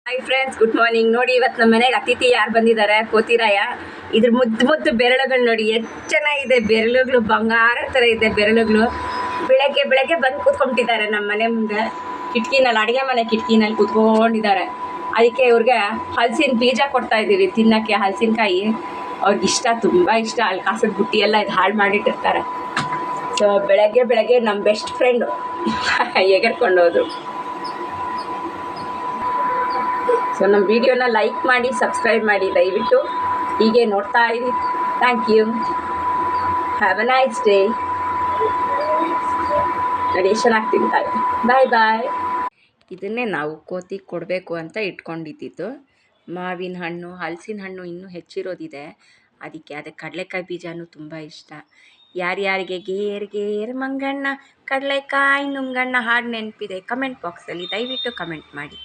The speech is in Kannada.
Hi friends, good morning. ನೋಡಿ, ಇವತ್ತು ನಮ್ಮ ಮನೆಗೆ ಅತಿಥಿ ಯಾರು ಬಂದಿದ್ದಾರೆ? ಕೋತಿರಾಯ. ಇದ್ರ ಮುದ್ದು ಮುದ್ದು ಬೆರಳುಗಳು ನೋಡಿ, ಎಷ್ಟು ಚೆನ್ನಾಗಿದೆ. ಬೆರಳುಗಳು ಬಂಗಾರ ಥರ ಇದೆ ಬೆರಳುಗಳು. ಬೆಳಗ್ಗೆ ಬೆಳಗ್ಗೆ ಬಂದು ಕೂತ್ಕೊಂಡಿದ್ದಾರೆ ನಮ್ಮ ಮನೆ ಮುಂದೆ. ಕಿಟಕಿನಲ್ಲಿ, ಅಡುಗೆ ಮನೆ ಕಿಟಕಿನಲ್ಲಿ ಕೂತ್ಕೊಂಡಿದ್ದಾರೆ. ಅದಕ್ಕೆ ಇವ್ರಿಗೆ ಹಲಸಿನ ಬೀಜ ಕೊಡ್ತಾ ಇದ್ದೀವಿ ತಿನ್ನೋಕ್ಕೆ. ಹಲಸಿನಕಾಯಿ ಅವ್ರಿಗೆ ಇಷ್ಟ, ತುಂಬ ಇಷ್ಟ. ಅಲ್ಲಿ ಕಾಸದ ಬುಟ್ಟಿ ಎಲ್ಲ ಇದು ಹಾಳು ಮಾಡಿಟ್ಟಿರ್ತಾರೆ. ಸೊ ಬೆಳಗ್ಗೆ ಬೆಳಗ್ಗೆ ನಮ್ಮ ಬೆಸ್ಟ್ ಫ್ರೆಂಡು ಎಗರ್ಕೊಂಡು ಹೋದ್ರು. ಸೊ ನಮ್ಮ ವಿಡಿಯೋನ ಲೈಕ್ ಮಾಡಿ, ಸಬ್ಸ್ಕ್ರೈಬ್ ಮಾಡಿ ದಯವಿಟ್ಟು. ಹೀಗೆ ನೋಡ್ತಾ ಇರಿ. Thank you. Have a nice day. ನೋಡಿ, ಚೆನ್ನಾಗಿ ತಿಂತಾ ಇದ್ದೀನಿ. ಬಾಯ್ ಬಾಯ್. ಇದನ್ನೇ ನಾವು ಕೋತಿಗೆ ಕೊಡಬೇಕು ಅಂತ ಇಟ್ಕೊಂಡಿದ್ದು. ಮಾವಿನ ಹಣ್ಣು, ಹಲಸಿನ ಹಣ್ಣು ಇನ್ನೂ ಹೆಚ್ಚಿರೋದಿದೆ. ಅದಕ್ಕೆ ಕಡಲೆಕಾಯಿ ಬೀಜನೂ ತುಂಬ ಇಷ್ಟ. ಯಾರ್ಯಾರಿಗೆ ಗೇರ್ ಗೇರ್ ಮಂಗಣ್ಣ ಕಡಲೆಕಾಯಿ ನುಂಗಣ್ಣ ಹಾಡು ನೆನಪಿದೆ ಕಮೆಂಟ್ ಬಾಕ್ಸಲ್ಲಿ ದಯವಿಟ್ಟು ಕಮೆಂಟ್ ಮಾಡಿ.